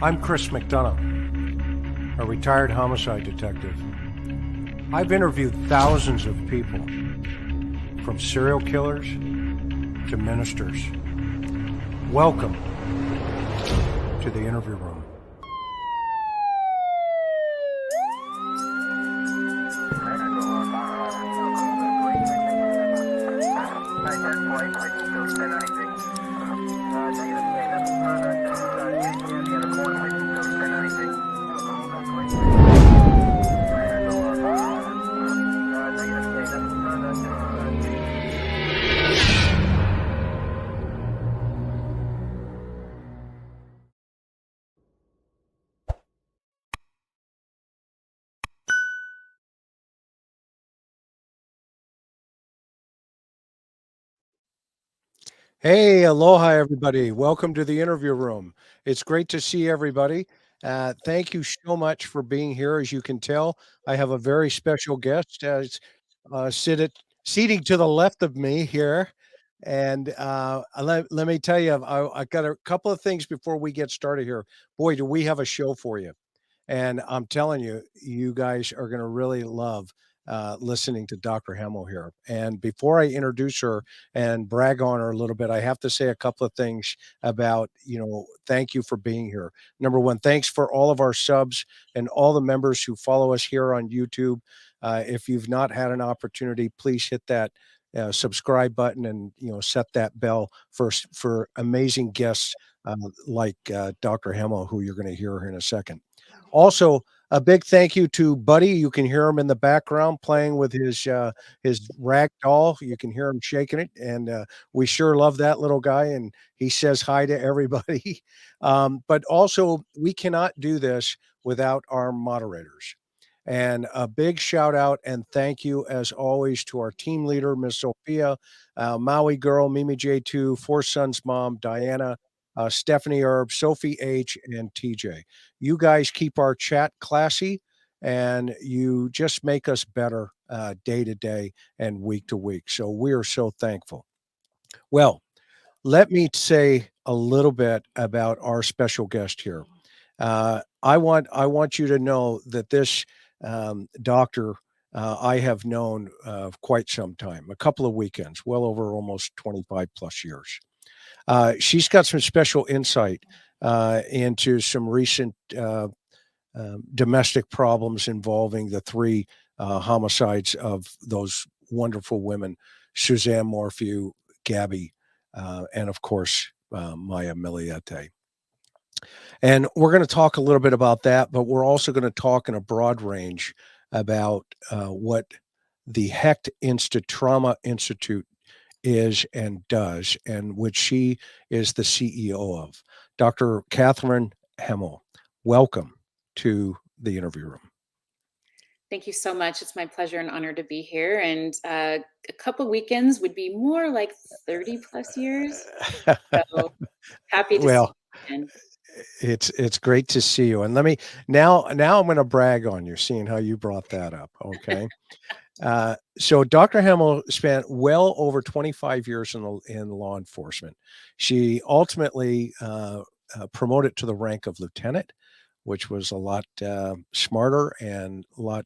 I'm Chris McDonough, a retired homicide detective. I've interviewed thousands of people, from serial killers to ministers. Welcome to the interview room. Hey, aloha, everybody. Welcome to the interview room. It's great to see everybody. Thank you so much for being here. As you can tell, I have a very special guest seating to the left of me here. And let me tell you, I got a couple of things before we get started here. Boy, do we have a show for you. And I'm telling you, you guys are going to really love listening to Dr. Hamill here. And before I introduce her and brag on her a little bit, I have to say a couple of things about, thank you for being here. Number one, thanks for all of our subs and all the members who follow us here on YouTube. If you've not had an opportunity, please hit that subscribe button and set that bell for amazing guests like Dr. Hamill, who you're going to hear in a second. Also, a big thank you to Buddy. You can hear him in the background playing with his rag doll. You can hear him shaking it, and we sure love that little guy. And he says hi to everybody. But also, we cannot do this without our moderators. And a big shout out and thank you, as always, to our team leader, Miss Sophia, Maui Girl, Mimi J2, Four Sons Mom, Diana, Stephanie Herb, Sophie H, and TJ. You guys keep our chat classy, and you just make us better day to day and week to week. So we are so thankful. Well, let me say a little bit about our special guest here. I want you to know that this doctor I have known quite some time, a couple of weekends, well over almost 25 plus years. She's got some special insight into some recent domestic problems involving the three homicides of those wonderful women, Suzanne Morphew, Gabby, and of course, Maya Millete. And we're going to talk a little bit about that, but we're also going to talk in a broad range about what the Hecht Trauma Institute is and does, and which she is the CEO of. Dr. Kathryn Hamel, welcome to the interview room. Thank you so much. It's my pleasure and honor to be here. And a couple weekends would be more like 30 plus years. So happy to see you again. It's great to see you. And let me now I'm going to brag on you, seeing how you brought that up. Okay. So Dr. Hamill spent well over 25 years in law enforcement. She ultimately promoted to the rank of lieutenant, which was a lot smarter and a lot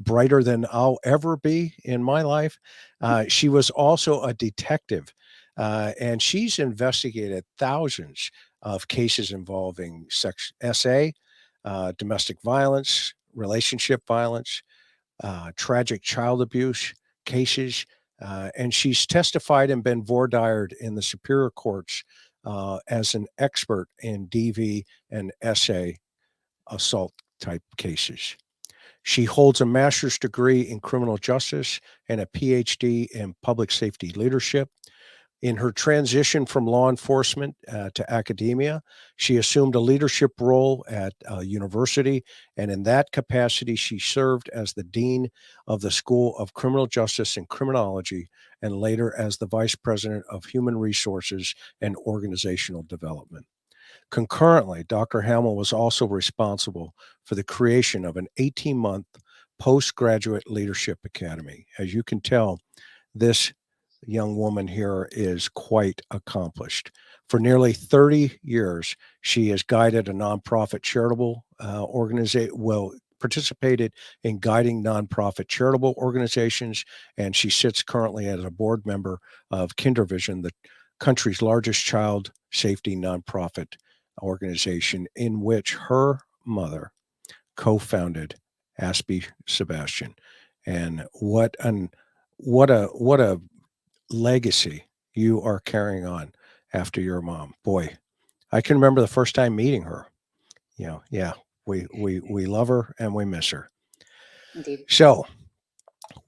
brighter than I'll ever be in my life. She was also a detective, and she's investigated thousands of cases involving SA, domestic violence, relationship violence, tragic child abuse cases, and she's testified and been voir dired in the superior courts as an expert in DV and SA assault type cases. She holds a master's degree in criminal justice and a Ph.D. in public safety leadership. In her transition from law enforcement to academia, she assumed a leadership role at a university, and in that capacity, she served as the dean of the School of Criminal Justice and Criminology, and later as the vice president of Human Resources and Organizational Development. Concurrently, Dr. Hamill was also responsible for the creation of an 18-month postgraduate leadership academy. As you can tell, this young woman here is quite accomplished. For nearly 30 years, she has guided a nonprofit charitable organization, well, participated in guiding nonprofit charitable organizations, and she sits currently as a board member of Kindervision, the country's largest child safety nonprofit organization, in which her mother co-founded Aspie Sebastian. And what a legacy you are carrying on after your mom. Boy, I can remember the first time meeting her. Yeah, we love her and we miss her. Indeed. So,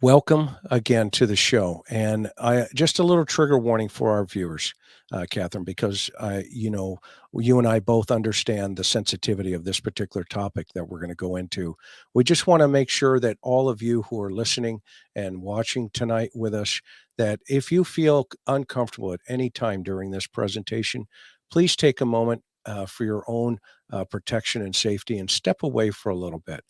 welcome again to the show. And I just a little trigger warning for our viewers, Kathryn, because you and I both understand the sensitivity of this particular topic that we're going to go into. We just want to make sure that all of you who are listening and watching tonight with us, that if you feel uncomfortable at any time during this presentation, please take a moment for your own protection and safety and step away for a little bit.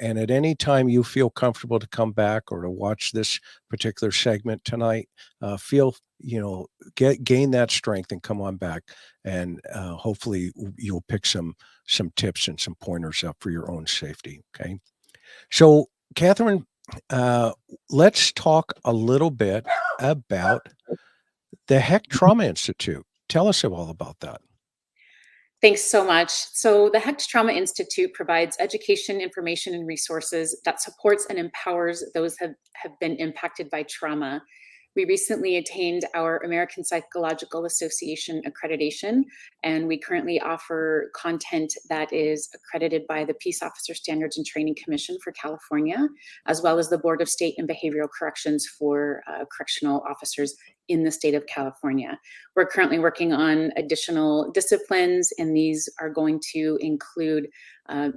And at any time you feel comfortable to come back or to watch this particular segment tonight, feel gain that strength and come on back, and hopefully you'll pick some tips and some pointers up for your own safety. Okay, so Kathryn, uh, let's talk a little bit about the Hecht Trauma Institute. Tell us all about that. Thanks so much. So, the Hecht Trauma Institute provides education, information, and resources that supports and empowers those have been impacted by trauma. We recently attained our American Psychological Association accreditation, and we currently offer content that is accredited by the Peace Officer Standards and Training Commission for California, as well as the Board of State and Behavioral Corrections for correctional officers in the state of California. We're currently working on additional disciplines, and these are going to include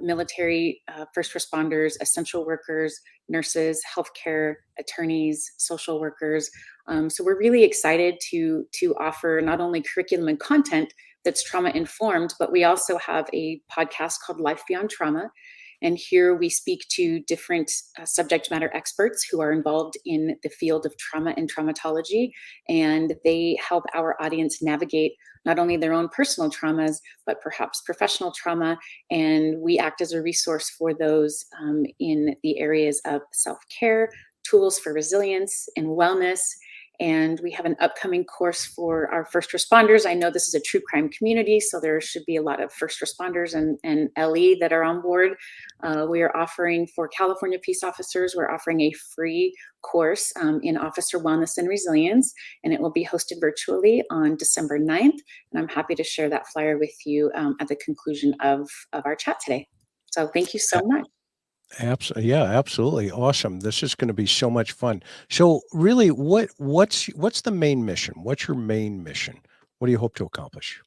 military, first responders, essential workers, nurses, healthcare, attorneys, social workers. So we're really excited to offer not only curriculum and content that's trauma informed, but we also have a podcast called Life Beyond Trauma. And here we speak to different subject matter experts who are involved in the field of trauma and traumatology. And they help our audience navigate not only their own personal traumas, but perhaps professional trauma. And we act as a resource for those in the areas of self-care, tools for resilience and wellness. And we have an upcoming course for our first responders. I know this is a true crime community, so there should be a lot of first responders and LE that are on board. We are offering for California peace officers, we're offering a free course in officer wellness and resilience, and it will be hosted virtually on December 9th. And I'm happy to share that flyer with you at the conclusion of our chat today. So thank you so much. Yeah, absolutely. Awesome. This is going to be so much fun. So really what's the main mission? What's your main mission? What do you hope to accomplish?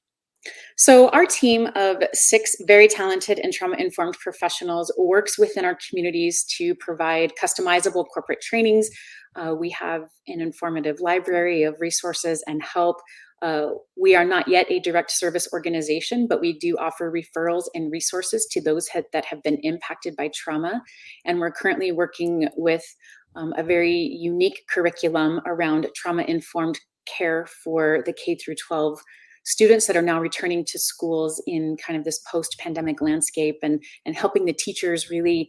So, our team of 6 very talented and trauma informed professionals works within our communities to provide customizable corporate trainings. We have an informative library of resources and help. We are not yet a direct service organization, but we do offer referrals and resources to those that have been impacted by trauma. And we're currently working with a very unique curriculum around trauma informed care for the K through 12 students that are now returning to schools in kind of this post-pandemic landscape, and helping the teachers really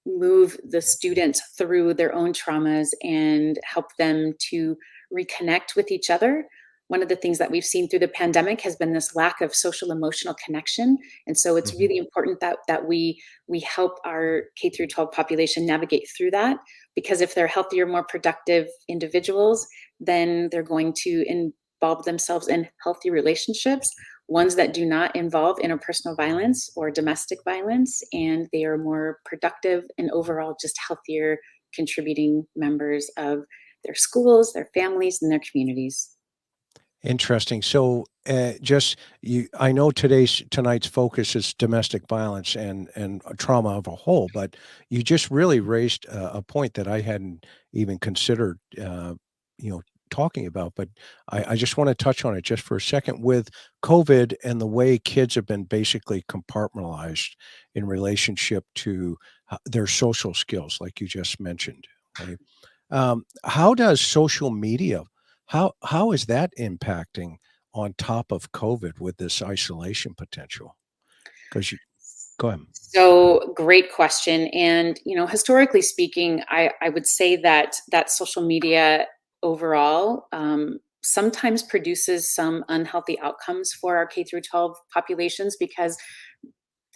move the students through their own traumas and help them to reconnect with each other. One of the things that we've seen through the pandemic has been this lack of social emotional connection, and so it's Mhm. really important that we help our K through 12 population navigate through that, because if they're healthier, more productive individuals, then they're going to involve themselves in healthy relationships, ones that do not involve interpersonal violence or domestic violence, and they are more productive and overall just healthier contributing members of their schools, their families, and their communities. Interesting. So, just I know tonight's focus is domestic violence and trauma of a whole, but you just really raised a point that I hadn't even considered, you know, talking about. But I just want to touch on it just for a second with COVID and the way kids have been basically compartmentalized in relationship to their social skills, like you just mentioned. Okay? How does social media how is that impacting on top of COVID with this isolation potential? Because you go ahead. So great question. And, historically speaking, I would say that social media overall sometimes produces some unhealthy outcomes for our K through 12 populations because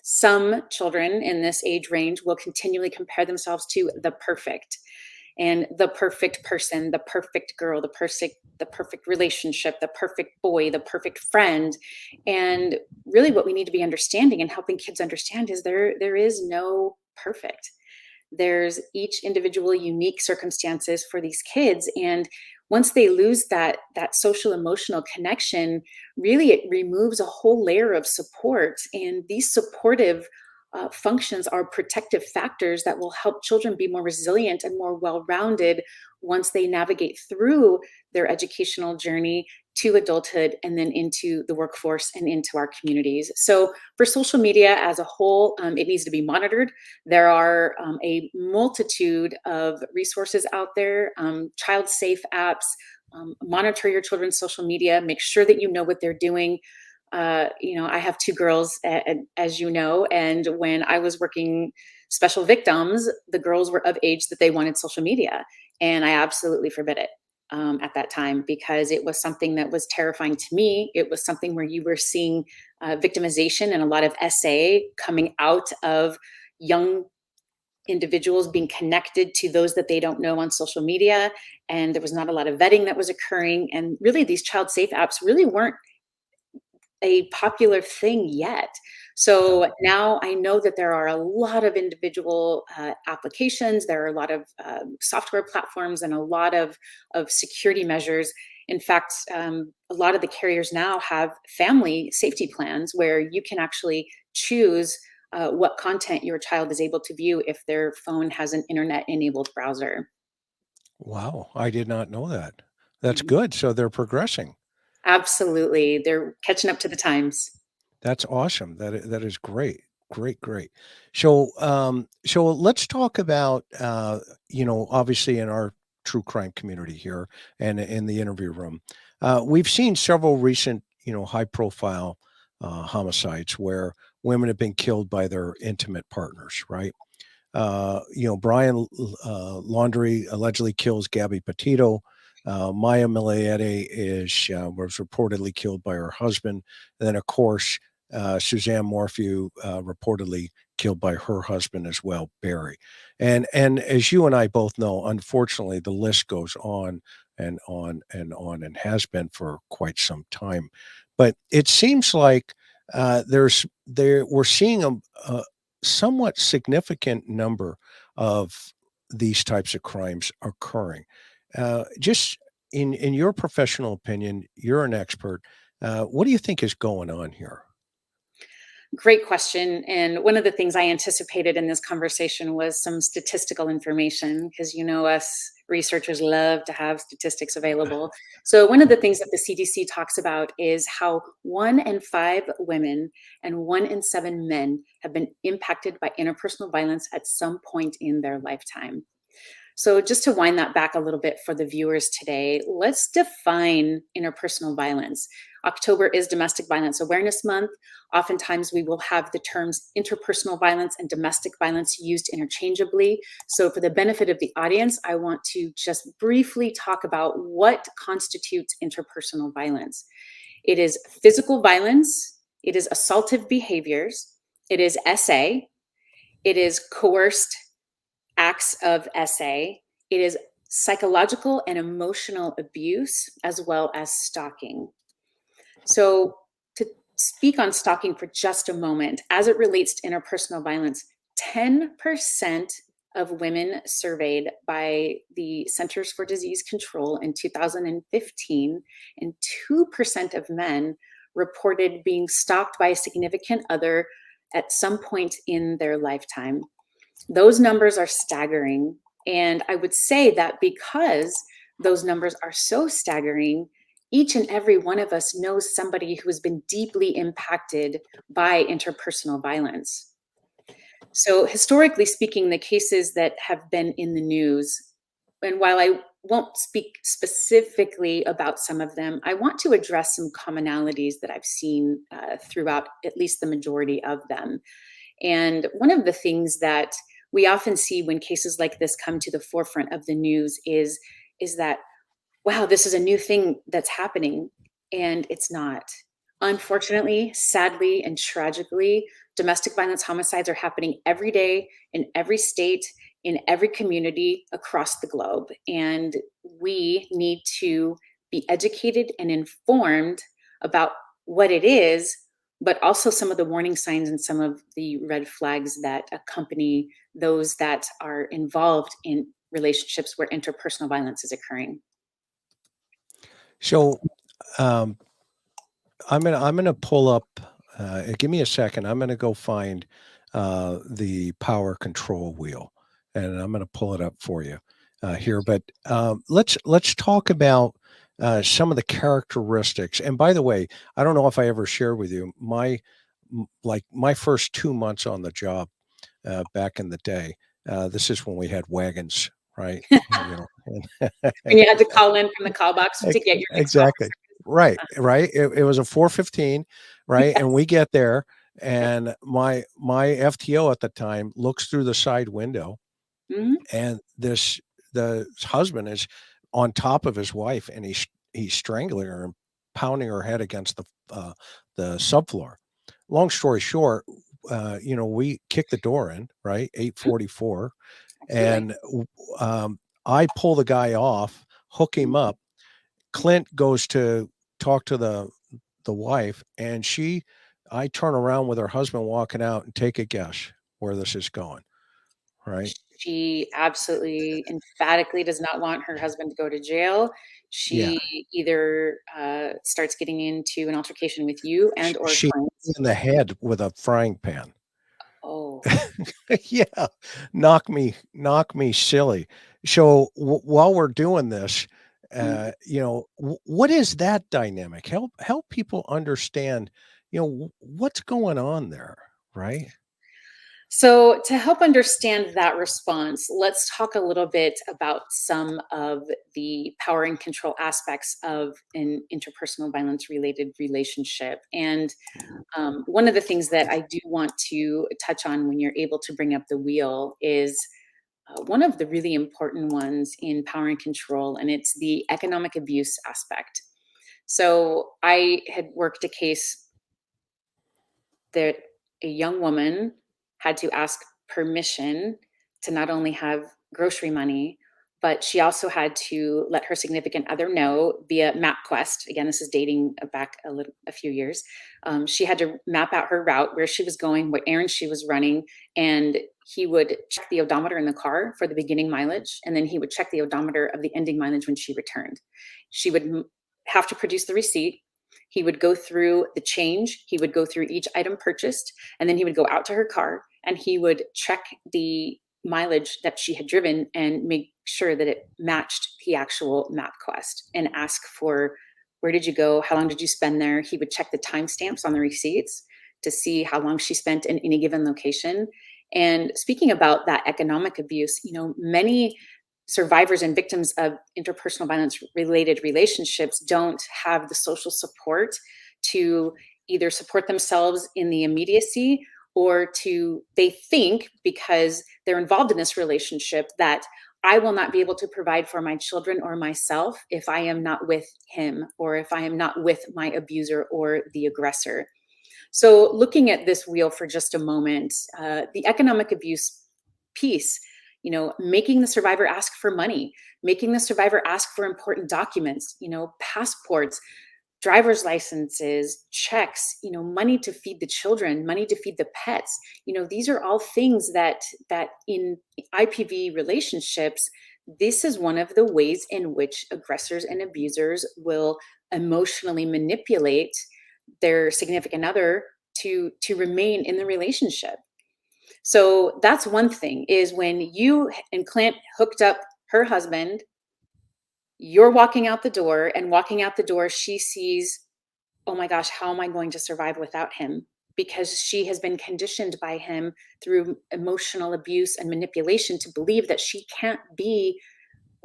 some children in this age range will continually compare themselves to the perfect and the perfect person, the perfect girl, the perfect relationship, the perfect boy, the perfect friend. And really what we need to be understanding and helping kids understand is there is no perfect. There's each individual unique circumstances for these kids, and once they lose that social emotional connection, really it removes a whole layer of support, and these supportive functions are protective factors that will help children be more resilient and more well-rounded once they navigate through their educational journey to adulthood and then into the workforce and into our communities. So for social media as a whole, it needs to be monitored. There are a multitude of resources out there, child safe apps. Monitor your children's social media, make sure that you know what they're doing. I have two girls, as you know, and when I was working special victims, the girls were of age that they wanted social media, and I absolutely forbid it at that time because it was something that was terrifying to me. It was something where you were seeing victimization and a lot of SA coming out of young individuals being connected to those that they don't know on social media, and there was not a lot of vetting that was occurring. And really, these child safe apps really weren't a popular thing yet. Yeah. So now I know that there are a lot of individual applications, there are a lot of software platforms, and a lot of security measures. In fact, a lot of the carriers now have family safety plans where you can actually choose what content your child is able to view if their phone has an internet enabled browser. Wow, I did not know that. That's Mhm. good, so they're progressing. Absolutely. They're catching up to the times. That's awesome. That is great. Great, great. So let's talk about, obviously in our true crime community here and in the interview room, we've seen several recent, high profile homicides where women have been killed by their intimate partners, right? Brian Laundrie allegedly kills Gabby Petito. Maya Millete was reportedly killed by her husband. And then, of course, Suzanne Morphew reportedly killed by her husband as well, Barry. And as you and I both know, unfortunately, the list goes on and on and on and has been for quite some time. But it seems like we're seeing a somewhat significant number of these types of crimes occurring. Just in your professional opinion, you're an expert. What do you think is going on here? Great question. And one of the things I anticipated in this conversation was some statistical information because us researchers love to have statistics available. So, one of the things that the CDC talks about is how 1 in 5 women and 1 in 7 men have been impacted by interpersonal violence at some point in their lifetime. So, just to wind that back a little bit for the viewers today, let's define interpersonal violence. October is Domestic Violence Awareness Month. Oftentimes, we will have the terms interpersonal violence and domestic violence used interchangeably. So, for the benefit of the audience, I want to just briefly talk about what constitutes interpersonal violence. It is physical violence, it is assaultive behaviors, it is SA, it is coerced acts of SA. It is psychological and emotional abuse, as well as stalking. So, to speak on stalking for just a moment, as it relates to interpersonal violence, 10% of women surveyed by the Centers for Disease Control in 2015 and 2% of men reported being stalked by a significant other at some point in their lifetime. Those numbers are staggering. And I would say that because those numbers are so staggering, each and every one of us knows somebody who has been deeply impacted by interpersonal violence. So, historically speaking, the cases that have been in the news, and while I won't speak specifically about some of them, I want to address some commonalities that I've seen throughout at least the majority of them. And one of the things that we often see when cases like this come to the forefront of the news is that, wow, this is a new thing that's happening, and it's not. Unfortunately, sadly, and tragically, domestic violence homicides are happening every day in every state, in every community across the globe. And we need to be educated and informed about what it is, but also some of the warning signs and some of the red flags that accompany those that are involved in relationships where interpersonal violence is occurring. So, um, I'm gonna pull up, give me a second. I'm gonna go find, the power control wheel, and I'm gonna pull it up for you, here. But, let's talk about, some of the characteristics. And by the way, I don't know if I ever shared with you, my first 2 months on the job, back in the day, this is when we had wagons, right? You know, When you had to call in from the call box to Ex get your next call. exactly. Right, right. It was a 4:15, right? And we get there, and my FTO at the time looks through the side window, Mhm. and the husband is on top of his wife, and he's strangling her and pounding her head against the subfloor. Long story short, we kick the door in, right? Mhm. 8:44, Absolutely. and I pull the guy off, hook him Mhm. up. Clint goes to talk to the wife, and I turn around with her husband walking out, and take a guess where this is going, right? She absolutely emphatically does not want her husband to go to jail. Yeah. She either, starts getting into an altercation with you and or She Clint. in the head with a frying pan. Oh. Yeah, knock me silly. So while we're doing this, Mhm. what is that dynamic? Help people understand, what's going on there, right? So, to help understand that response, let's talk a little bit about some of the power and control aspects of an interpersonal violence related relationship. And one of the things that I do want to touch on when you're able to bring up the wheel is one of the really important ones in power and control, and it's the economic abuse aspect. So, I had worked a case that a young woman had to ask permission to not only have grocery money, but she also had to let her significant other know via MapQuest. Again, this is dating back a few years. She had to map out her route, where she was going, what errands she was running, and he would check the odometer in the car for the beginning mileage, and then he would check the odometer of the ending mileage when she returned. She would have to produce the receipt. He would go through the change, he would go through each item purchased, and then he would go out to her car and he would check the mileage that she had driven and make sure that it matched the actual MapQuest and ask for, where did you go? How long did you spend there? He would check the timestamps on the receipts to see how long she spent in any given location. And speaking about that economic abuse, many survivors and victims of interpersonal violence related relationships don't have the social support to either support themselves in the immediacy, or to, they think, because they're involved in this relationship, that I will not be able to provide for my children or myself if I am not with him, or if I am not with my abuser or the aggressor. So, looking at this wheel for just a moment, the economic abuse piece, making the survivor ask for money, making the survivor ask for important documents, passports, driver's licenses, checks, money to feed the children, money to feed the pets. These are all things that in IPV relationships, this is one of the ways in which aggressors and abusers will emotionally manipulate their significant other to remain in the relationship. So that's one thing, is when you and Clint hooked up her husband, you're walking out the door, and walking out the door, she sees, oh my gosh, how am I going to survive without him? Because she has been conditioned by him through emotional abuse and manipulation to believe that she can't be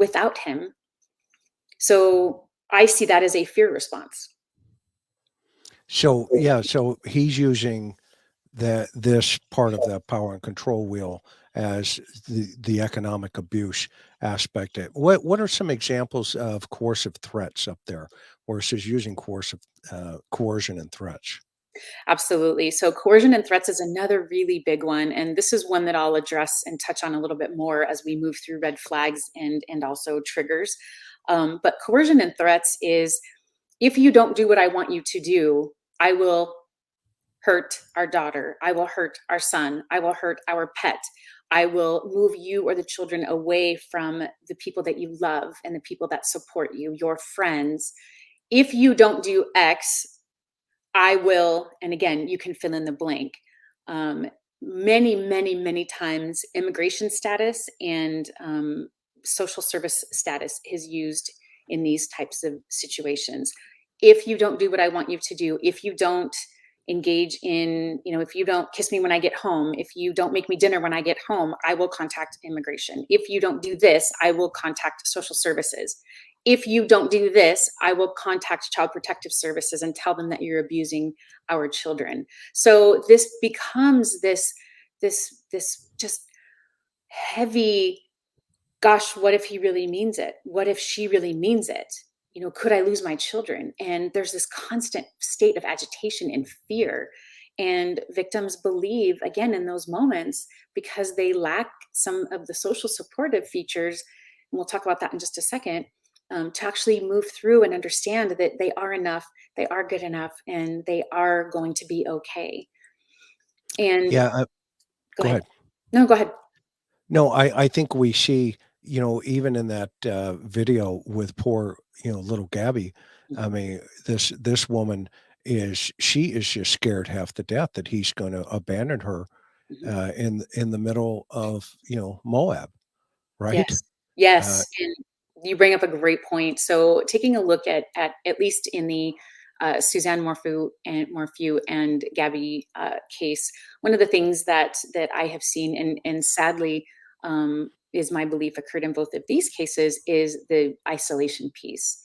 without him. So I see that as a fear response. So yeah, so he's using this part of the power and control wheel as the economic abuse aspect. What are some examples of coercive threats up there, where it says using coercion and threats? Absolutely. So coercion and threats is another really big one. And this is one that I'll address and touch on a little bit more as we move through red flags and also triggers. But coercion and threats is, if you don't do what I want you to do, I will hurt our daughter. I will hurt our son. I will hurt our pet. I will move you or the children away from the people that you love and the people that support you, your friends. If you don't do X, I will, and again, you can fill in the blank. Um, many times, immigration status and social service status is used in these types of situations. If you don't do what I want you to do, if you don't engage in, if you don't kiss me when I get home, if you don't make me dinner when I get home, I will contact immigration. If you don't do this, I will contact social services. If you don't do this, I will contact Child Protective Services and tell them that you're abusing our children. So this becomes this just heavy, gosh, what if he really means it? What if she really means it? Could I lose my children? And there's this constant state of agitation and fear. And victims believe, again, in those moments, because they lack some of the social supportive features, and we'll talk about that in just a second, to actually move through and understand that they are enough, they are good enough, and they are going to be okay. And Yeah, go go ahead. ahead. No, go ahead. No, I think we see, even in that video with poor, little Gabby. I Mhm. mean, this woman she is just scared half to death that he's going to abandon her Mhm. in the middle of Moab, right? Yes. Uh, Yes, and you bring up a great point. So taking a look at least in the Suzanne Morphew and Gabby case, one of the things that I have seen and sadly is my belief occurred in both of these cases is the isolation piece.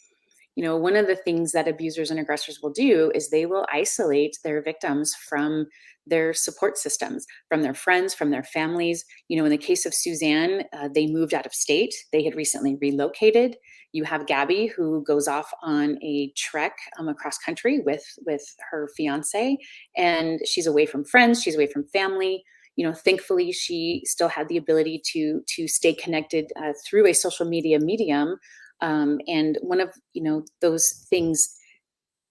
One of the things that abusers and aggressors will do is they will isolate their victims from their support systems, from their friends, from their families. In the case of Suzanne, they moved out of state. They had recently relocated. You have Gabby, who goes off on a trek across country with her fiance, and she's away from friends. She's away from family. Thankfully, she still had the ability to stay connected through a social media medium. And one of those things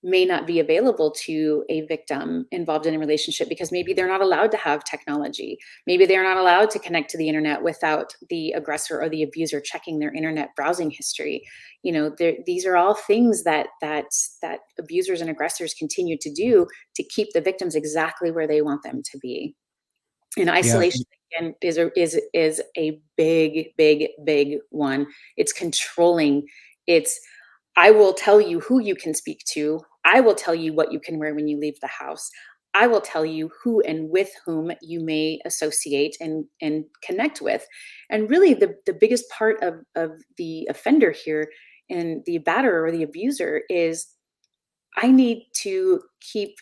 may not be available to a victim involved in a relationship because maybe they're not allowed to have technology. Maybe they're not allowed to connect to the internet without the aggressor or the abuser checking their internet browsing history. These are all things that abusers and aggressors continue to do to keep the victims exactly where they want them to be. And yeah, isolation again is a big one. It's controlling. It's, I will tell you who you can speak to. I will tell you what you can wear when you leave the house. I will tell you who and with whom you may associate and connect with. And really the biggest part of the offender here and the batterer or the abuser is, I need to keep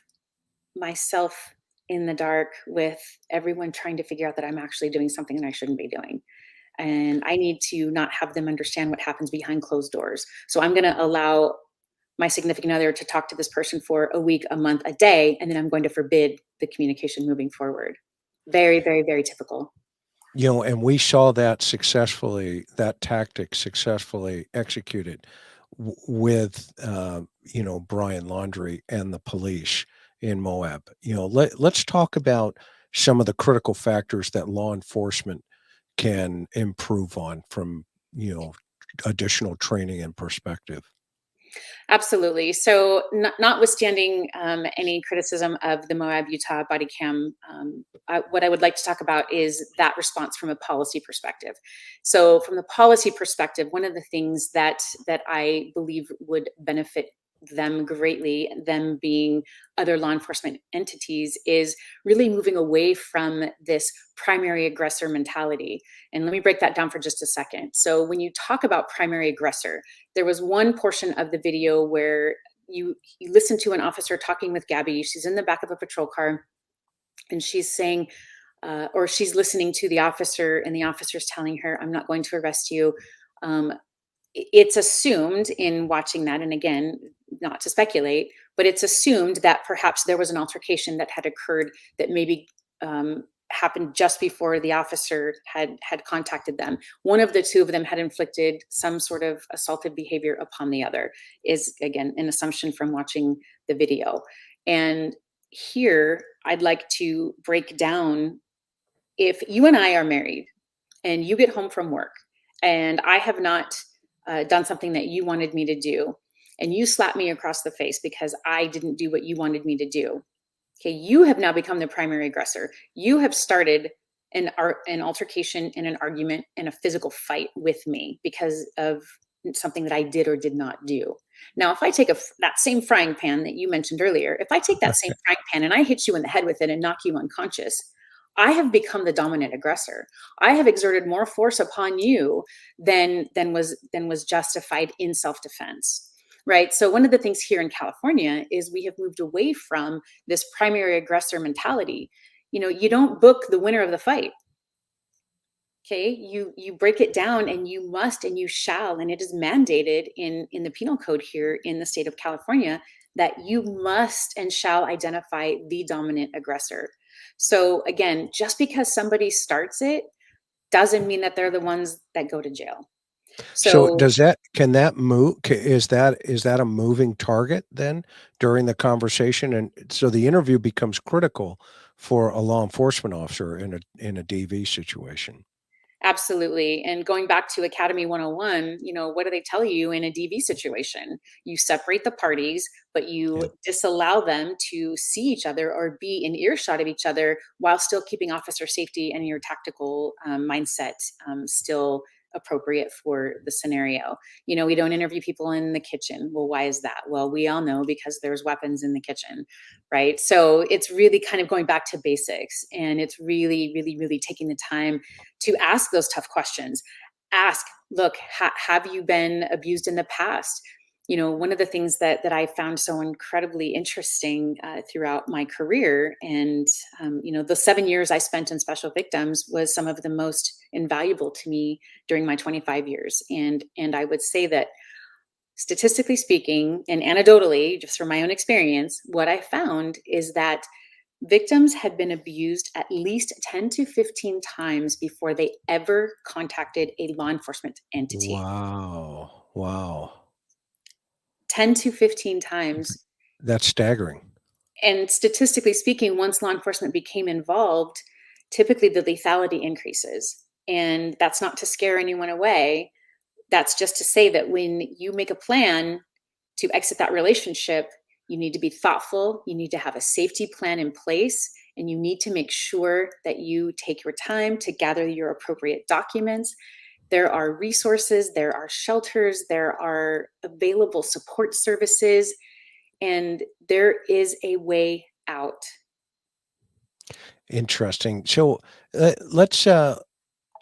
myself in the dark with everyone trying to figure out that I'm actually doing something that I shouldn't be doing. And I need to not have them understand what happens behind closed doors. So I'm going to allow my significant other to talk to this person for a week, a month, a day, and then I'm going to forbid the communication moving forward. Very typical. and we saw that tactic successfully executed with, Brian Laundrie and the police in Moab. Let's talk about some of the critical factors that law enforcement can improve on from, additional training and perspective. Absolutely. So, notwithstanding any criticism of the Moab, Utah body cam, what I would like to talk about is that response from a policy perspective. So, from the policy perspective, one of the things that I believe would benefit them greatly, them being other law enforcement entities, is really moving away from this primary aggressor mentality. And let me break that down for just a second. So when you talk about primary aggressor, there was one portion of the video where you listen to an officer talking with Gabby. She's in the back of a patrol car, and she's saying, or she's listening to the officer, and the officer's telling her, "I'm not going to arrest you." Um, it's assumed in watching that, and again, not to speculate, but it's assumed that perhaps there was an altercation that had occurred that maybe happened just before the officer had contacted them. One of the two of them had inflicted some sort of assaultive behavior upon the other, is again an assumption from watching the video. And here I'd like to break down, if you and I are married and you get home from work and I have not done something that you wanted me to do, and you slap me across the face because I didn't do what you wanted me to do. Okay, you have now become the primary aggressor. You have started an altercation and an argument and a physical fight with me because of something that I did or did not do. Now, if I take that same frying pan that you mentioned earlier, if I take that same frying pan and I hit you in the head with it and knock you unconscious, I have become the dominant aggressor. I have exerted more force upon you than was justified in self-defense. Right. So one of the things here in California is we have moved away from this primary aggressor mentality. You don't book the winner of the fight. Okay, you break it down, and you must and you shall, and it is mandated in the penal code here in the state of California, that you must and shall identify the dominant aggressor. So again, just because somebody starts it doesn't mean that they're the ones that go to jail. So So does that can that move is that a moving target then during the conversation? And so the interview becomes critical for a law enforcement officer in a DV situation. absolutely. And going back to Academy 101, what do they tell you in a DV situation? You separate the parties, but you Yeah. disallow them to see each other or be in earshot of each other while still keeping officer safety and your tactical mindset still appropriate for the scenario. We don't interview people in the kitchen. Well, why is that? Well, we all know, because there's weapons in the kitchen, right? So it's really kind of going back to basics, and it's really, really, really taking the time to ask those tough questions. Ask, look, have you been abused in the past? One of the things that I found so incredibly interesting throughout my career, and the 7 years I spent in special victims was some of the most invaluable to me during my 25 years. And I would say that, statistically speaking and anecdotally, just from my own experience, what I found is that victims had been abused at least 10 to 15 times before they ever contacted a law enforcement entity. Wow. Wow. 10 to 15 times. That's staggering. And statistically speaking, once law enforcement became involved, typically the lethality increases. And that's not to scare anyone away. That's just to say that when you make a plan to exit that relationship, you need to be thoughtful, you need to have a safety plan in place, and you need to make sure that you take your time to gather your appropriate documents. There are resources, there are shelters, there are available support services, and there is a way out. Interesting. So let's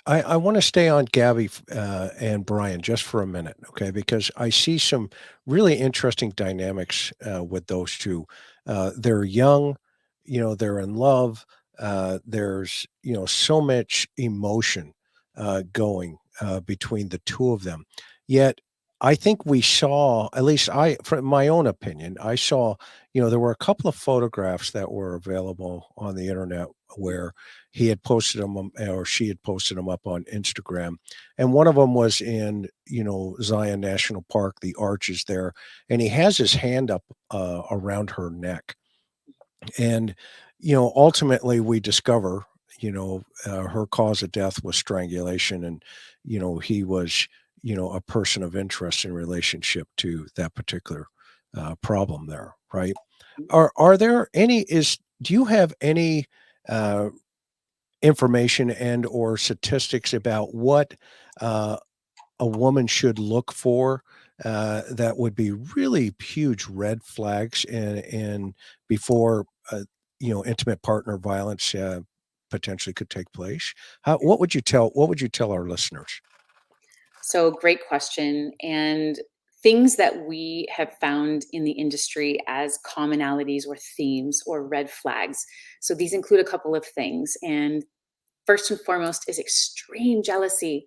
I want to stay on Gabby and Brian just for a minute, okay? Because I see some really interesting dynamics with those two. They're young, they're in love. There's so much emotion going between the two of them. Yet, I think we saw, at least from my own opinion, I saw, there were a couple of photographs that were available on the internet where he had posted them or she had posted them up on Instagram. And one of them was in, Zion National Park, the arches there, and he has his hand up around her neck. And, ultimately we discover, her cause of death was strangulation. And, he was, a person of interest in relationship to that particular problem there. Right. Are there any, do you have any, uh, information and or statistics about what uh, a woman should look for that would be really huge red flags in before intimate partner violence potentially could take place? What would you tell our listeners? So, great question. And things that we have found in the industry as commonalities or themes or red flags. So, these include a couple of things. And first and foremost is extreme jealousy,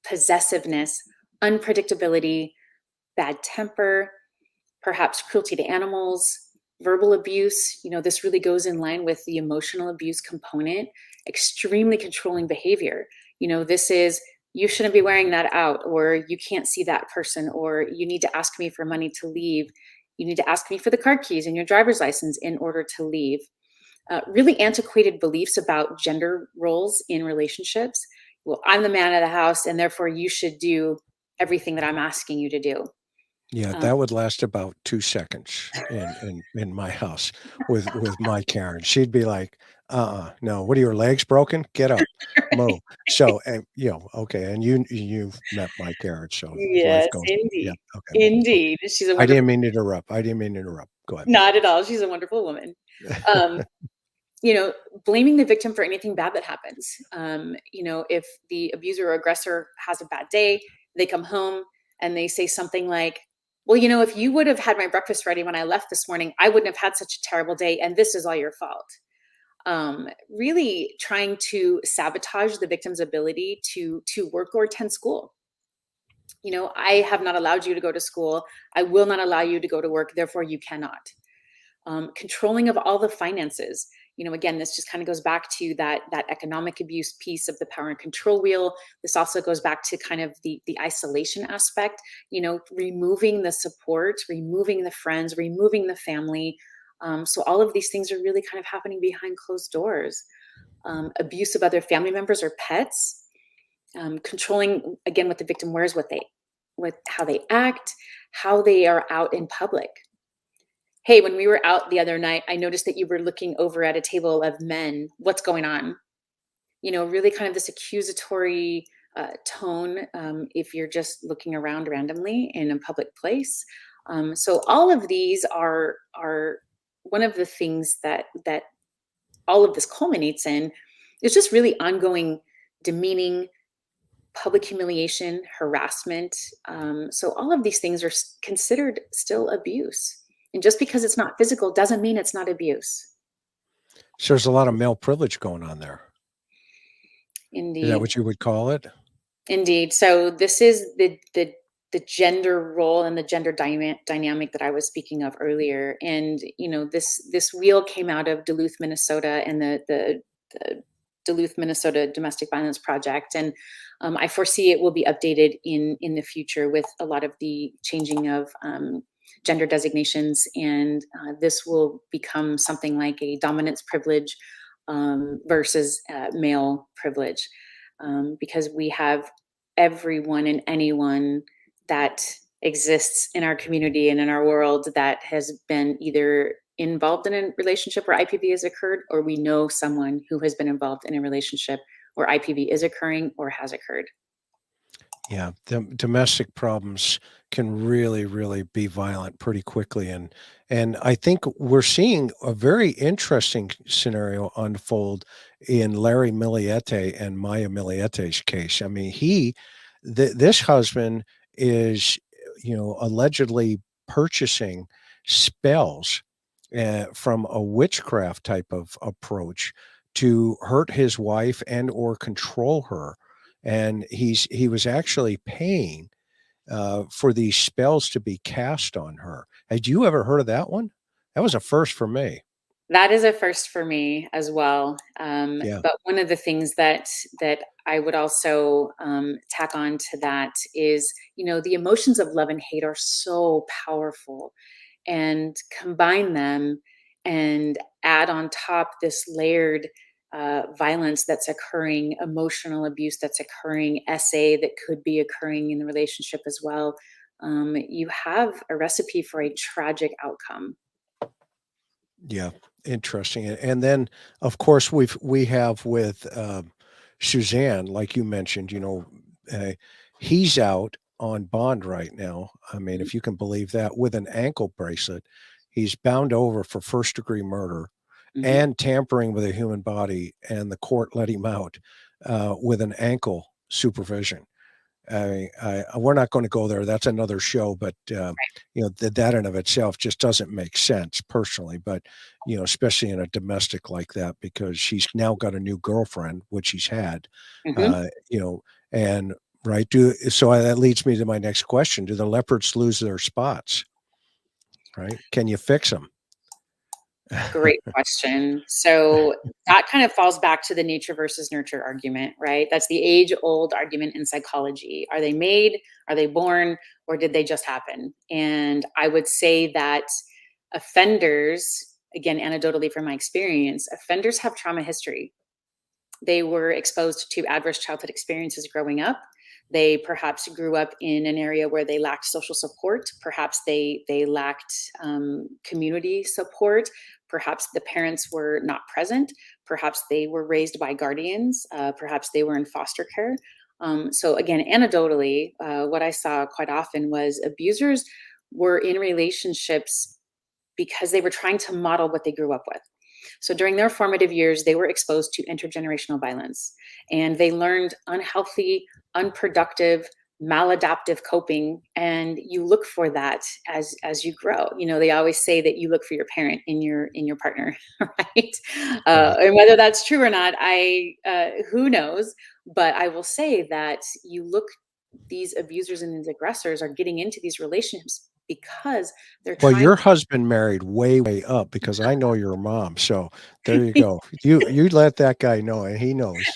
possessiveness, unpredictability, bad temper, perhaps cruelty to animals, verbal abuse. This really goes in line with the emotional abuse component, extremely controlling behavior. This is, you shouldn't be wearing that out, or you can't see that person, or you need to ask me for money to leave. You need to ask me for the car keys and your driver's license in order to leave. Really antiquated beliefs about gender roles in relationships. Well, I'm the man of the house, and therefore you should do everything that I'm asking you to do. Yeah, Um, that would last about 2 seconds in my house with my Karen. She'd be like, no, what are your legs broken? Get up, move." So, and, okay, and you've met my Karen, so life Yes, goes yeah, indeed. okay, okay. Indeed. She's a I wonderful. didn't mean to interrupt. I didn't mean to interrupt. Go ahead. Not at all. She's a wonderful woman. Um, you know, Blaming the victim for anything bad that happens. If the abuser or aggressor has a bad day, they come home and they say something like, "Well, if you would have had my breakfast ready when I left this morning, I wouldn't have had such a terrible day, and this is all your fault." Really trying to sabotage the victim's ability to work or attend school. I have not allowed you to go to school. I will not allow you to go to work. Therefore, you cannot. Controlling of all the finances. Again, this just kind of goes back to that economic abuse piece of the power and control wheel. This also goes back to kind of the isolation aspect. Removing the support, removing the friends, removing the family. So all of these things are really kind of happening behind closed doors. Abuse of other family members or pets. Controlling again what the victim wears, how they act, how they are out in public. "Hey, when we were out the other night, I noticed that you were looking over at a table of men. What's going on?" Really kind of this accusatory tone, if you're just looking around randomly in a public place. So all of these are one of the things that all of this culminates in is just really ongoing demeaning, public humiliation, harassment. So all of these things are considered still abuse. And just because it's not physical doesn't mean it's not abuse. So there's a lot of male privilege going on there. Is that Indeed. what you would call it? Indeed. So this is the gender role and the gender dynamic that I was speaking of earlier. And this wheel came out of Duluth, Minnesota, and the Duluth, Minnesota Domestic Violence Project. And I foresee it will be updated in the future with a lot of the changing of gender designations. And this will become something like a dominance privilege versus male privilege. Because we have everyone and anyone that exists in our community and in our world that has been either involved in a relationship where IPV has occurred, or we know someone who has been involved in a relationship where IPV is occurring or has occurred. Yeah, domestic problems can really, really be violent pretty quickly, and I think we're seeing a very interesting scenario unfold in Larry Millete and Maya Milliete's case. I mean, this husband is, allegedly purchasing spells from a witchcraft type of approach to hurt his wife and or control her, and he was actually paying for these spells to be cast on her. Had you ever heard of that one? That was a first for me. That is a first for me as well. Yeah. But one of the things that I would also tack on to that is, the emotions of love and hate are so powerful, and combine them and add on top this layered violence that's occurring, emotional abuse that's occurring, SA that could be occurring in the relationship as well. You have a recipe for a tragic outcome. Yeah, interesting. And then, of course, we have with Suzanne, like you mentioned, uh, he's out. on bond right now. I mean, Mhm, if you can believe that, with an ankle bracelet. He's bound over for first-degree murder mhm. and tampering with a human body, and the court let him out, with an ankle supervision. We're not going to go there. That's another show, but that in of itself just doesn't make sense personally. But especially in a domestic like that, because she's now got a new girlfriend, which he's had, Mhm. uh, you know, and right. That leads me to my next question: do the leopards lose their spots? Right? Can you fix them? Great question. So that kind of falls back to the nature versus nurture argument, right? That's the age old argument in psychology. Are they made? Are they born? Or did they just happen? And I would say that offenders, again, anecdotally from my experience, offenders have trauma history. They were exposed to adverse childhood experiences growing up. They perhaps grew up in an area where they lacked social support. Perhaps they lacked community support. Perhaps the parents were not present. Perhaps they were raised by guardians. Perhaps they were in foster care. So again, anecdotally, what I saw quite often was abusers were in relationships because they were trying to model what they grew up with. So during their formative years, they were exposed to intergenerational violence and they learned unhealthy, unproductive, maladaptive coping, and you look for that as you grow. They always say that you look for your parent in your partner, right? Right. And whether that's true or not, I who knows, but I will say that you look, these abusers and these aggressors are getting into these relationships because they're Well, trying. your husband married way, way up because I know your mom. So there you go. You let that guy know, and he knows.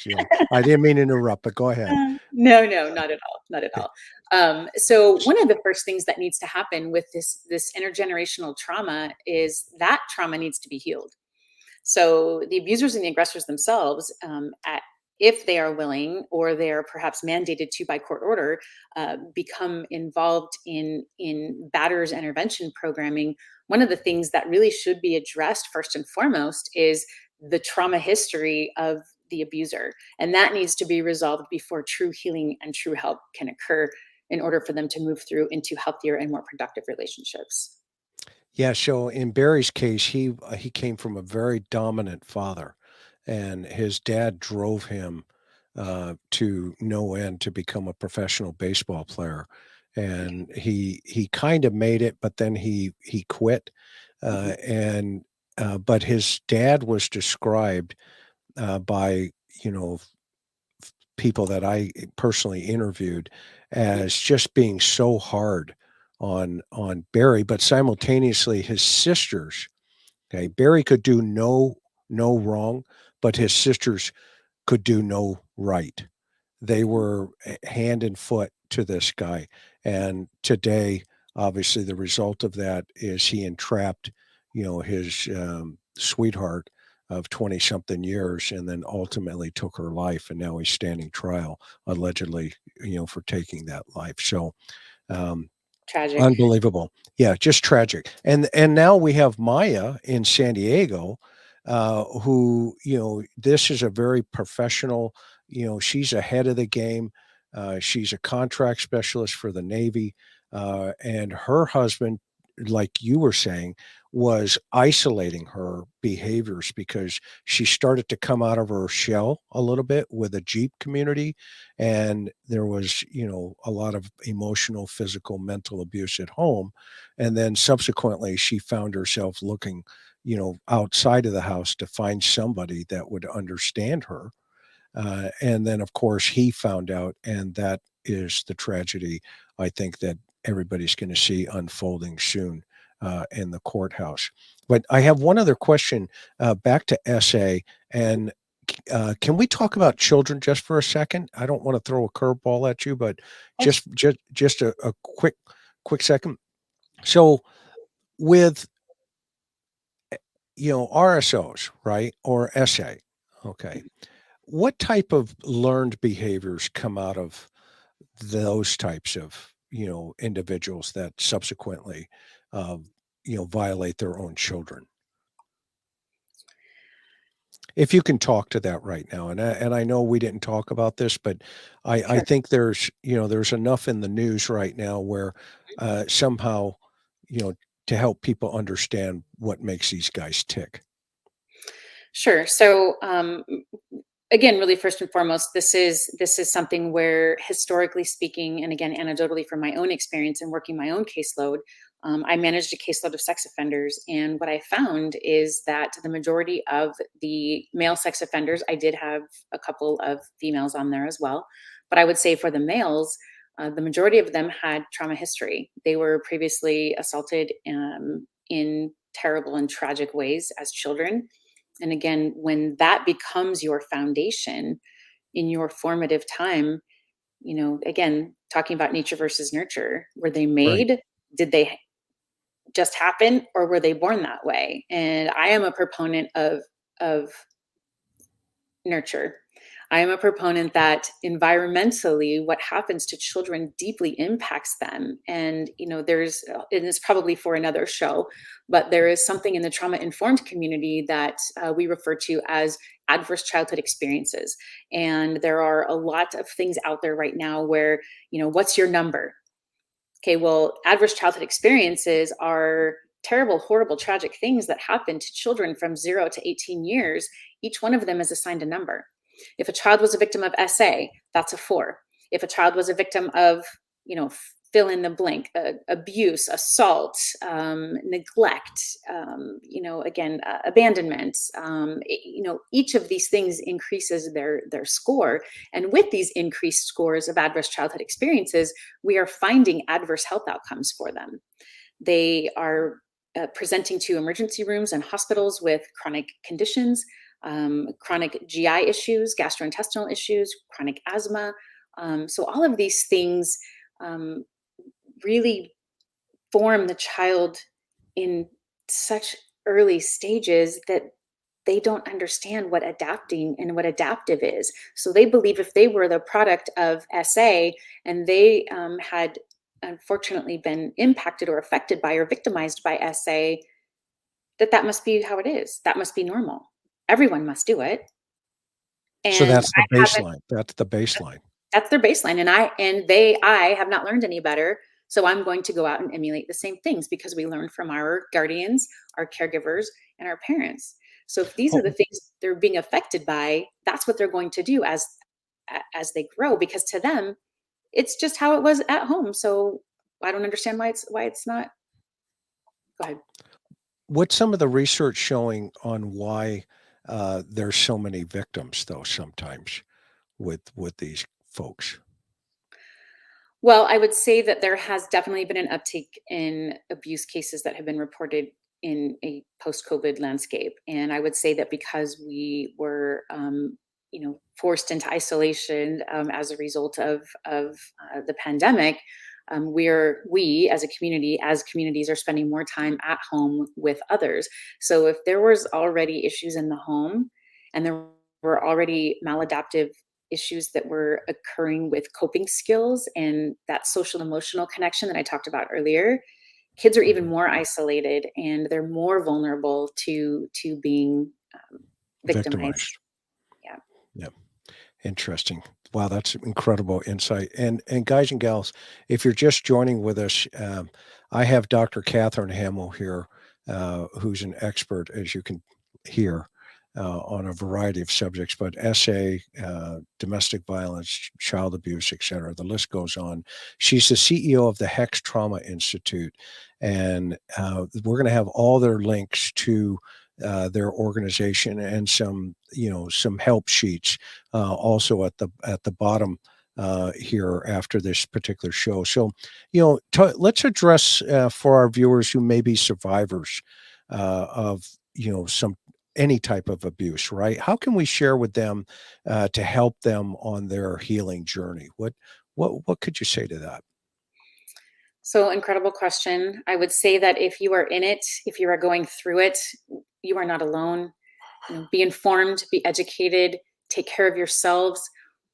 I didn't mean to interrupt, but go ahead. No, no, not at all, not at all. So one of the first things that needs to happen with this intergenerational trauma is that trauma needs to be healed. So the abusers and the aggressors themselves, if they are willing or they are perhaps mandated to by court order, become involved in batters intervention programming. One of the things that really should be addressed first and foremost is the trauma history of the abuser, and that needs to be resolved before true healing and true help can occur in order for them to move through into healthier and more productive relationships. Yeah, so in Barry's case, he came from a very dominant father, and his dad drove him to no end to become a professional baseball player, and he kind of made it, but then he quit, Mhm. and but his dad was described by you know people that I personally interviewed Mhm. as just being so hard on Barry, but simultaneously his sisters. Okay, Barry could do no wrong, but his sisters could do no right. They were hand and foot to this guy, and today, obviously, the result of that is he entrapped, his sweetheart of 20 something years, and then ultimately took her life, and now he's standing trial allegedly, for taking that life. So, um, Tragic. unbelievable. Yeah, just tragic. And now we have Maya in San Diego, who, this is a very professional, she's ahead of the game. She's a contract specialist for the Navy. And her husband, like you were saying, was isolating her behaviors because she started to come out of her shell a little bit with a Jeep community, and there was a lot of emotional, physical, mental abuse at home, and then subsequently she found herself looking outside of the house to find somebody that would understand her, and then of course he found out, and that is the tragedy I think that everybody's going to see unfolding soon in the courthouse. But I have one other question, back to SA, and can we talk about children just for a second? I don't want to throw a curveball at you, but Yes. just a quick second. So with RSOs, right, or SA, okay, what type of learned behaviors come out of those types of individuals that subsequently violate their own children? If you can talk to that right now, and I know we didn't talk about this, but I Sure. think there's, there's enough in the news right now where, somehow, you know, to help people understand what makes these guys tick. Sure. So, again, really first and foremost, this is something where, historically speaking, and again, anecdotally from my own experience and working my own caseload, I managed a caseload of sex offenders, and what I found is that the majority of the male sex offenders, I did have a couple of females on there as well, but I would say for the males, the majority of them had trauma history. They were previously assaulted in terrible and tragic ways as children, and again, when that becomes your foundation in your formative time, again, talking about nature versus nurture, were they Right. made? Did they just happen, or were they born that way? And I am a proponent of nurture. I am a proponent that environmentally, what happens to children deeply impacts them. And, and it's probably for another show, but there is something in the trauma informed community that we refer to as adverse childhood experiences. And there are a lot of things out there right now where, what's your number? Okay, well, adverse childhood experiences are terrible, horrible, tragic things that happen to children from 0 to 18 years. Each one of them is assigned a number. If a child was a victim of SA, that's a 4. If a child was a victim of, fill in the blank, abuse, assault, neglect, again, abandonment, each of these things increases their score. And with these increased scores of adverse childhood experiences, we are finding adverse health outcomes for them. They are presenting to emergency rooms and hospitals with chronic conditions, chronic GI issues, gastrointestinal issues, chronic asthma. So all of these things um, really form the child in such early stages that they don't understand what adapting and what adaptive is. So they believe if they were the product of SA and they had unfortunately been impacted or affected by or victimized by SA, that must be how it is. That must be normal. Everyone must do it. So And that's the I haven't. baseline. That's the baseline. That's their baseline, and I have not learned any better, so I'm going to go out and emulate the same things because we learned from our guardians, our caregivers, and our parents. So if these are the Oh, things they're being affected by, that's what they're going to do as they grow, because to them, it's just how it was at home. So I don't understand why it's not. Go ahead. what's some of the research showing on why, there's so many victims though sometimes with these folks? Well, I would say that there has definitely been an uptick in abuse cases that have been reported in a post-COVID landscape, and I would say that because we were, forced into isolation as a result of the pandemic, we as communities are spending more time at home with others. So if there was already issues in the home, and there were already maladaptive issues that were occurring with coping skills and that social emotional connection that I talked about earlier, kids are even Mhm. more isolated and they're more vulnerable to being victimized. Victimized. Yeah. Yeah. Interesting. Wow, that's incredible insight. And guys and gals, if you're just joining with us, I have Dr. Kathryn Hamel here, who's an expert, as you can hear, on a variety of subjects, but SA, domestic violence, child abuse, et cetera. The list goes on. She's the CEO of the Hecht Trauma Institute, and we're going to have all their links to their organization and some help sheets also at the bottom here after this particular show. So, let's address for our viewers who may be survivors of some any type of abuse, right? How can we share with them to help them on their healing journey? What could you say to that? So, incredible question. I would say that if you are in it, if you are going through it, you are not alone. Be informed, be educated, take care of yourselves.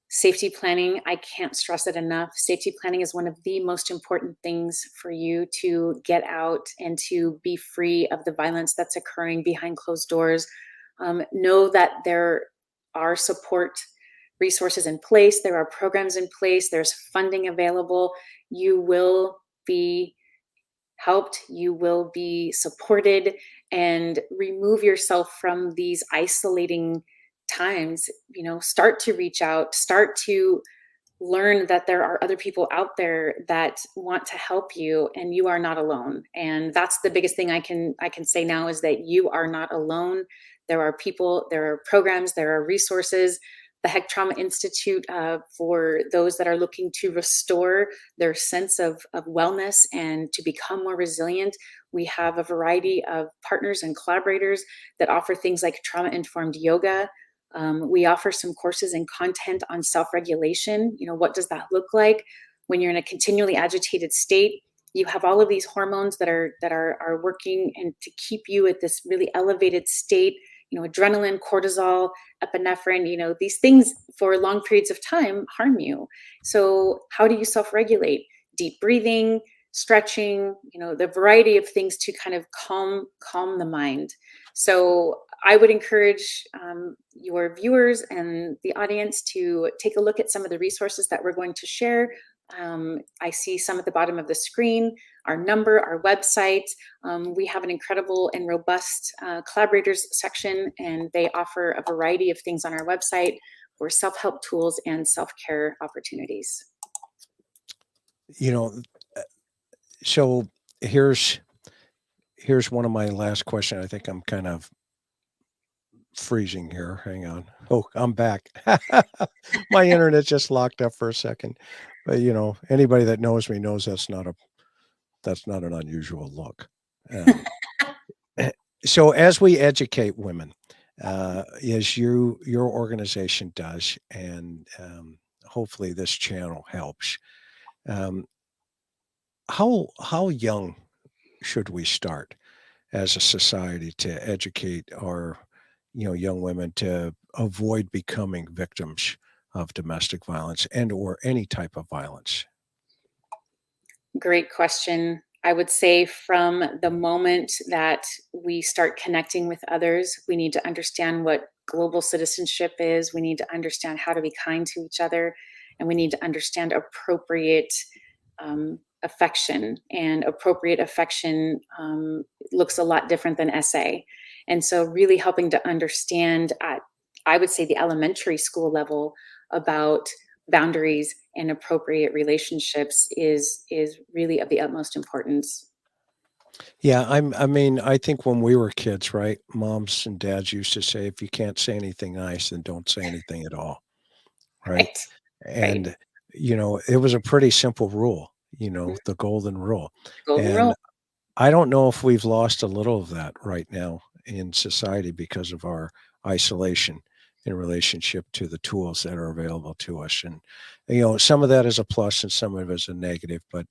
Safety planning, I can't stress it enough. Safety planning is one of the most important things for you to get out and to be free of the violence that's occurring behind closed doors. Know that there are support resources in place, there are programs in place, there's funding available. You will be helped, you will be supported, and remove yourself from these isolating times. Start to reach out, start to learn that there are other people out there that want to help you, and you are not alone. And that's the biggest thing I can say now, is that you are not alone. There are people, there are programs, there are resources. The Hecht Trauma Institute, for those that are looking to restore their sense of wellness and to become more resilient, we have a variety of partners and collaborators that offer things like trauma-informed yoga. We offer some courses and content on self-regulation. What does that look like when you're in a continually agitated state? You have all of these hormones that are working and to keep you at this really elevated state. Adrenaline, cortisol, epinephrine. These things for long periods of time harm you. So how do you self-regulate? Deep breathing, stretching. The variety of things to kind of calm the mind. So I would encourage your viewers and the audience to take a look at some of the resources that we're going to share. I see some at the bottom of the screen, our number, our website. We have an incredible and robust collaborators section, and they offer a variety of things on our website for self-help tools and self-care opportunities. You know, so here's one of my last questions. I think I'm kind of freezing here. Hang on. Oh, I'm back. My internet just locked up for a second. But anybody that knows me knows that's not an unusual look. Um, so as we educate women, as your organization does, and hopefully this channel helps. Um, how young should we start as a society to educate our young women to avoid becoming victims of domestic violence and or any type of violence? Great question. I would say from the moment that we start connecting with others, we need to understand what global citizenship is. We need to understand how to be kind to each other, and we need to understand appropriate affection. And appropriate affection looks a lot different than SA. And so, really helping to understand at, I would say, the elementary school level about boundaries and appropriate relationships is really of the utmost importance. Yeah, I mean, I think when we were kids, right, moms and dads used to say, if you can't say anything nice, then don't say anything at all, right? Right. Right. And it was a pretty simple rule, Mhm. the golden rule. Golden And rule. I don't know if we've lost a little of that right now in society because of our isolation in relationship to the tools that are available to us. And, some of that is a plus and some of it is a negative. But,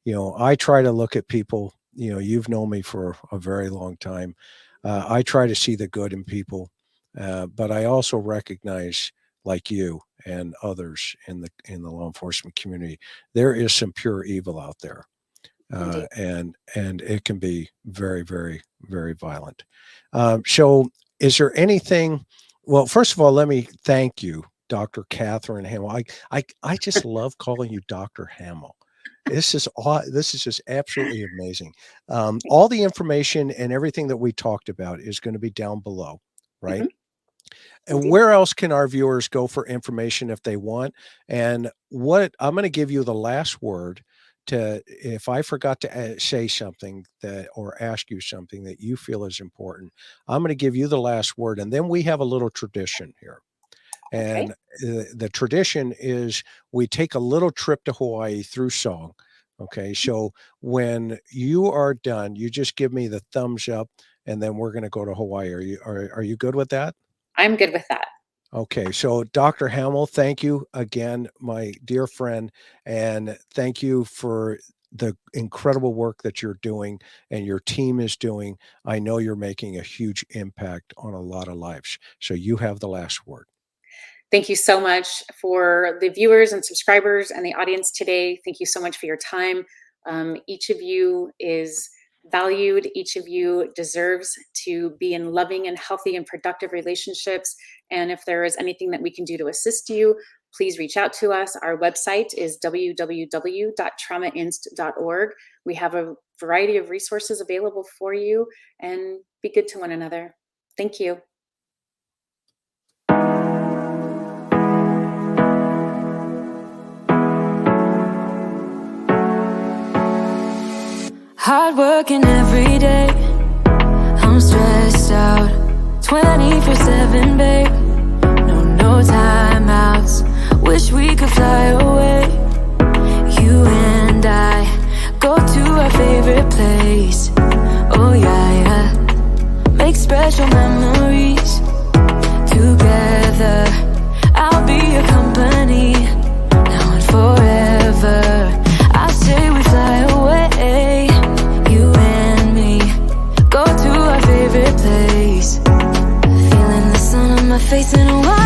I try to look at people, you've known me for a very long time. I try to see the good in people, but I also recognize, like you and others in the law enforcement community, there is some pure evil out there, Indeed. and it can be very, very, very violent. So, is there anything? Well, first of all, let me thank you, Dr. Kathryn Hamel. I just love calling you Dr. Hamill. This is just absolutely amazing. All the information and everything that we talked about is going to be down below, right? Mhm. And Indeed. where else can our viewers go for information if they want? And what I'm going to give you the last word to, if I forgot to say something that or ask you something that you feel is important, I'm going to give you the last word. And then we have a little tradition here. Okay. And the tradition is we take a little trip to Hawaii through song. Okay. So when you are done, you just give me the thumbs up and then we're going to go to Hawaii. Are you good with that? I'm good with that. Okay, so Dr. Hamill, thank you again, my dear friend, and thank you for the incredible work that you're doing and your team is doing. I know you're making a huge impact on a lot of lives. So you have the last word. Thank you so much for the viewers and subscribers and the audience today. Thank you so much for your time. Each of you is valued. Each of you deserves to be in loving and healthy and productive relationships. And if there is anything that we can do to assist you, please reach out to us. Our website is www.traumainst.org. We have a variety of resources available for you, and be good to one another. Thank you. Hard working every day, I'm stressed out 24/7, babe. No timeouts, wish we could fly away. You and I go to our favorite place. Oh yeah, make special memories together. I'll be your company now and forever. I say we fly away, you and me, go to our favorite place. Feeling the sun on my face in a while.